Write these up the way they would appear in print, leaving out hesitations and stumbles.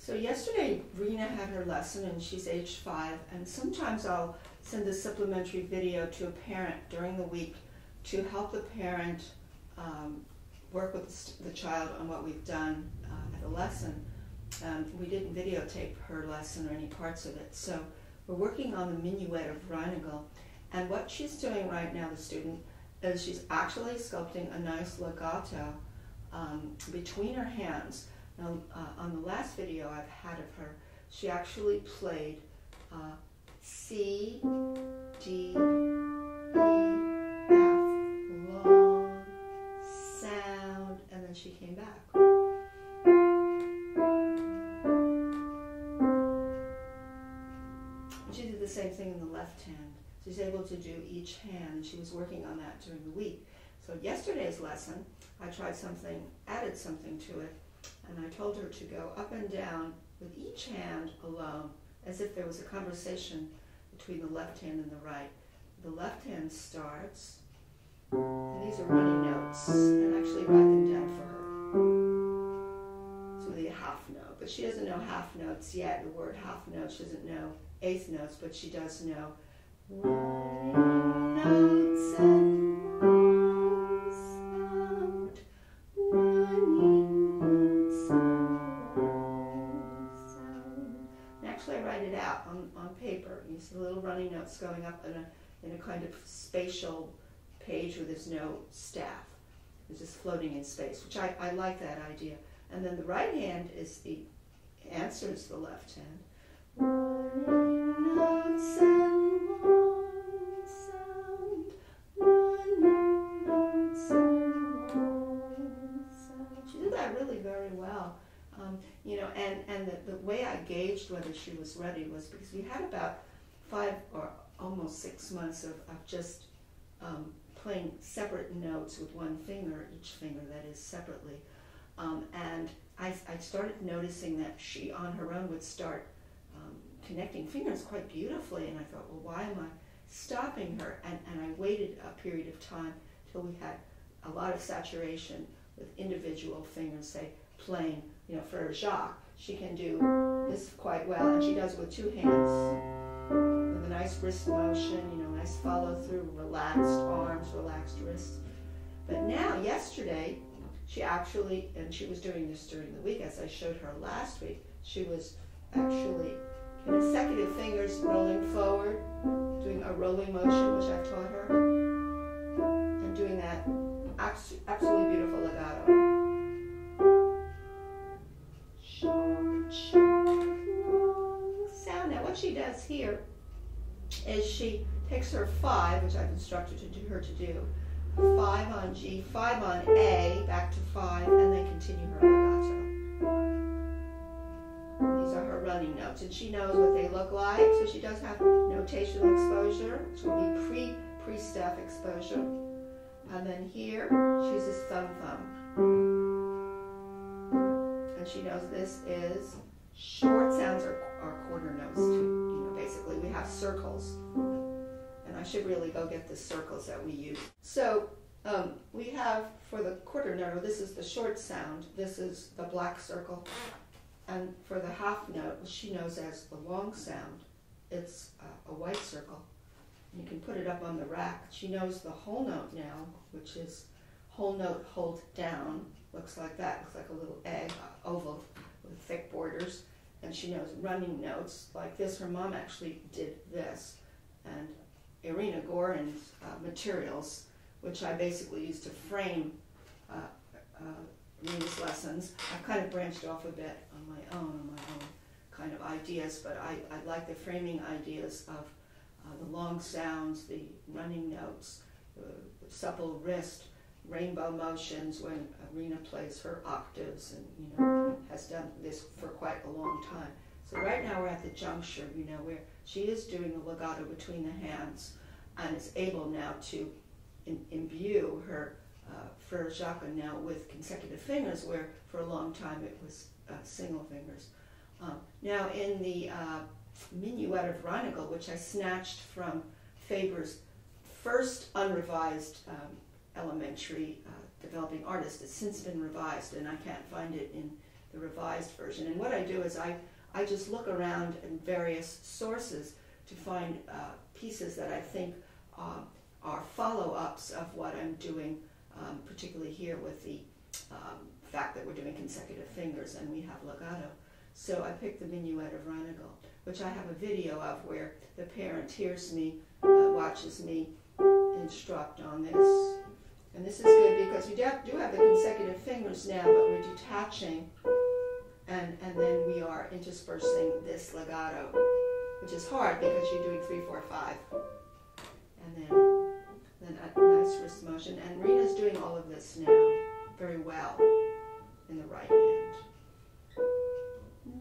So yesterday, Rina had her lesson, and she's age 5, and sometimes I'll send a supplementary video to a parent during the week to help the parent work with the child on what we've done at the lesson. We didn't videotape her lesson or any parts of it, so we're working on the minuet of Rina, and what she's doing right now, the student, is she's actually sculpting a nice legato between her hands. Now, on the last video I've had of her, she actually played C, D, E, F, long sound, and then she came back. She did the same thing in the left hand. She's able to do each hand. She was working on that during the week. So yesterday's lesson, I tried something, added something to it, and I told her to go up and down with each hand alone, as if there was a conversation between the left hand and the right. The left hand starts, and these are running notes, and actually write them down for her. It's really a half note, but she doesn't know half notes yet. The word half note, she doesn't know eighth notes, but she does know running notes and one sound, running notes and one sound. And actually I write it out on paper. You see the little running notes going up in a kind of spatial page where there's no staff. It's just floating in space, which I like that idea. And then the right hand is the answers the left hand. Running notes and one sound, running notes and one sound. She did that really very well. You know, and the way I gauged whether she was ready was because we had about 5 or almost 6 months of just playing separate notes with one finger, each finger that is separately. And I started noticing that she on her own would start connecting fingers quite beautifully, and I thought, well, why am I stopping her? And I waited a period of time till we had a lot of saturation with individual fingers, say, playing, you know, for Jacques, she can do this quite well, and she does it with 2 hands, with a nice wrist motion, you know, nice follow through, relaxed arms, relaxed wrists. But now, yesterday, she actually, and she was doing this during the week, as I showed her last week, she was actually consecutive fingers rolling forward, doing a rolling motion, which I've taught her, and doing that absolutely beautiful legato. Short, short, long sound. Now what she does here is she takes her 5, which I've instructed her to do, 5 on G, 5 on A, back to 5, and then continue her legato. These are her running notes, and she knows what they look like, so she does have notational exposure, which will be pre-staff exposure. And then here, she uses thumb. And she knows this is short sounds are quarter notes too. You know, basically we have circles. And I should really go get the circles that we use. So we have, for the quarter note, this is the short sound, this is the black circle. And for the half note, she knows as the long sound, it's a white circle. You can put it up on the rack. She knows the whole note now, which is whole note hold down. Looks like that. Looks like a little egg, oval with thick borders. And she knows running notes like this. Her mom actually did this. And Irina Gorin's materials, which I basically used to frame Rina's lessons. I've kind of branched off a bit on my own kind of ideas, but I like the framing ideas of the long sounds, the running notes, the supple wrist, rainbow motions when Rina plays her octaves and, you know, has done this for quite a long time. So right now we're at the juncture, you know, where she is doing the legato between the hands and is able now to imbue her for Jacques now with consecutive fingers, where for a long time it was single fingers. Now in the minuet of Rina, which I snatched from Faber's first unrevised elementary developing artist, it's since been revised, and I can't find it in the revised version. And what I do is I just look around in various sources to find pieces that I think are follow-ups of what I'm doing, particularly here with the fact that we're doing consecutive fingers and we have legato. So I picked the minuet of Rina, which I have a video of where the parent hears me, watches me instruct on this. And this is good because you do have the consecutive fingers now, but we're detaching, and then we are interspersing this legato, which is hard because you're doing 3, 4, 5. And then a nice wrist motion. And Rina's doing all of this now very well in the right hand.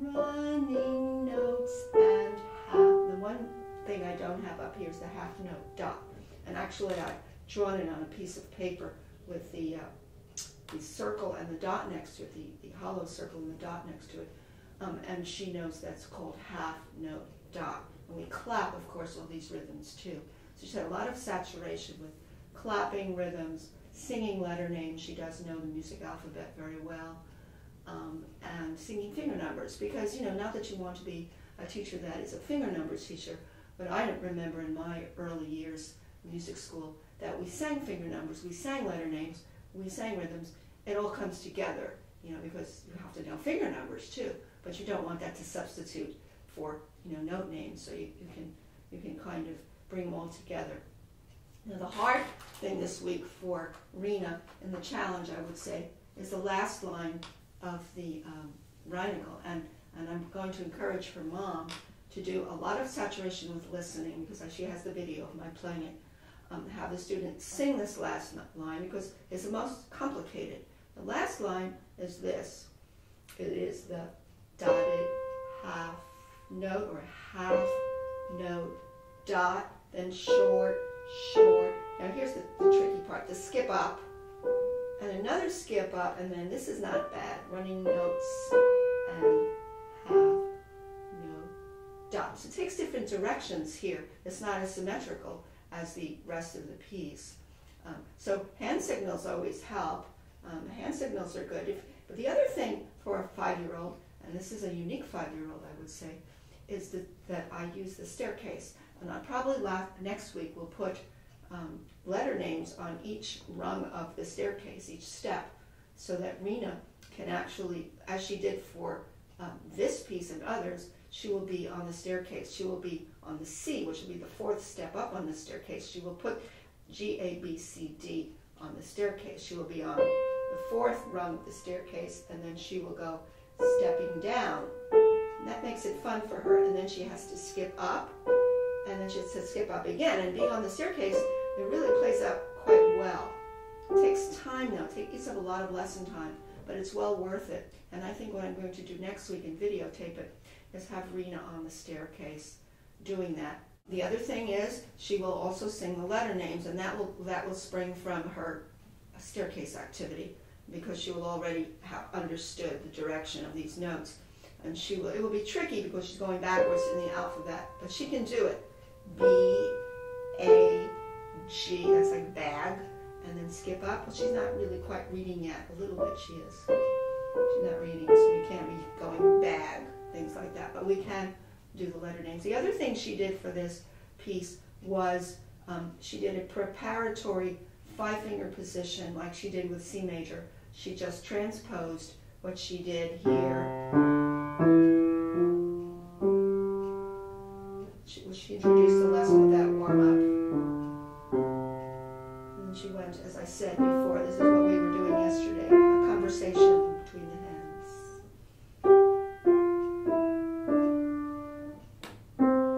Running notes and half. The one thing I don't have up here is the half note dot. And actually I've drawn it on a piece of paper with the circle and the dot next to it, the hollow circle and the dot next to it. And she knows that's called half note dot. And we clap, of course, all these rhythms too. So she's had a lot of saturation with clapping rhythms, singing letter names. She does know the music alphabet very well. And singing finger numbers, because, you know, not that you want to be a teacher that is a finger numbers teacher, but I don't remember in my early years in music school that we sang finger numbers, we sang letter names, we sang rhythms. It all comes together, you know, because you have to know finger numbers too, but you don't want that to substitute for, you know, note names, so you can kind of bring them all together. Now the hard thing this week for Rina in the challenge, I would say, is the last line of the Rhinical, and I'm going to encourage her mom to do a lot of saturation with listening, because she has the video of my playing it. Have the student sing this last line because it's the most complicated. The last line is this. It is the dotted half note or half note dot, then short, short. Now here's the tricky part, the skip up, and another skip up, and then this is not bad, running notes and half note dots. It takes different directions here. It's not as symmetrical as the rest of the piece. So hand signals always help. Hand signals are good. But the other thing for a 5-year-old, and this is a unique 5-year-old I would say, is that I use the staircase. And I probably next week will put letter names on each rung of the staircase, each step, so that Rina can actually, as she did for this piece and others, she will be on the staircase. She will be on the C, which will be the 4th step up on the staircase. She will put G, A, B, C, D on the staircase. She will be on the 4th rung of the staircase, and then she will go stepping down. And that makes it fun for her. And then she has to skip up, and then she has to skip up again. And being on the staircase, it really plays out quite well. It takes time though. It eats up a lot of lesson time, but it's well worth it. And I think what I'm going to do next week and videotape it is have Rina on the staircase doing that. The other thing is she will also sing the letter names, and that will spring from her staircase activity, because she will already have understood the direction of these notes. And it will be tricky because she's going backwards in the alphabet, but she can do it. B, A, G, that's like bag, and then skip up. Well, she's not really quite reading yet. A little bit she is. She's not reading, so we can't be going bag, things like that, but we can do the letter names. The other thing she did for this piece was she did a preparatory 5-finger position like she did with C major. She just transposed what she did here. She introduced the lesson with that warm-up. And then she went, as I said before, this is what we were doing yesterday, a conversation between the hands.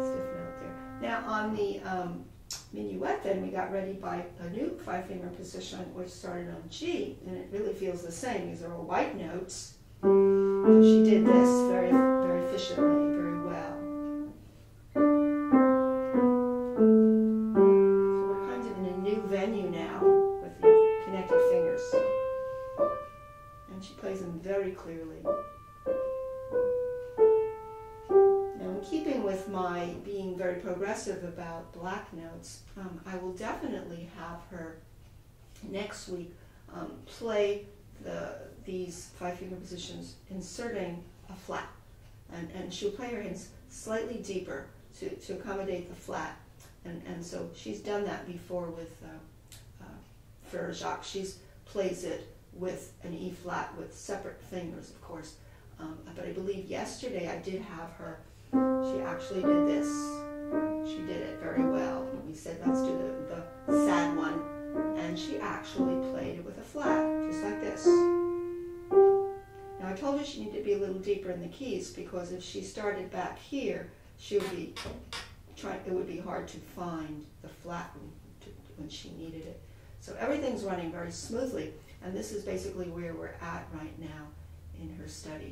Stiff note there. Now on the minuet then, we got ready by a new 5-finger position which started on G, and it really feels the same. These are all white notes. So she did this very, very efficiently, very well. So we're kind of in a new venue now with the connected fingers. And she plays them very clearly. Now, in keeping with my being very progressive about black notes, I will definitely have her next week play these 5-finger positions, inserting a flat. And she'll play her hands slightly deeper to accommodate the flat. And so she's done that before with for Jacques. She's plays it with an E flat with separate fingers, of course. But I believe yesterday I did have her, she actually did this. She did it very well. We said, let's do the sad one. And she actually played it with a flat, just like this. Now I told her she needed to be a little deeper in the keys, because if she started back here, she would be it would be hard to find the flat when she needed it. So everything's running very smoothly, and this is basically where we're at right now in her study.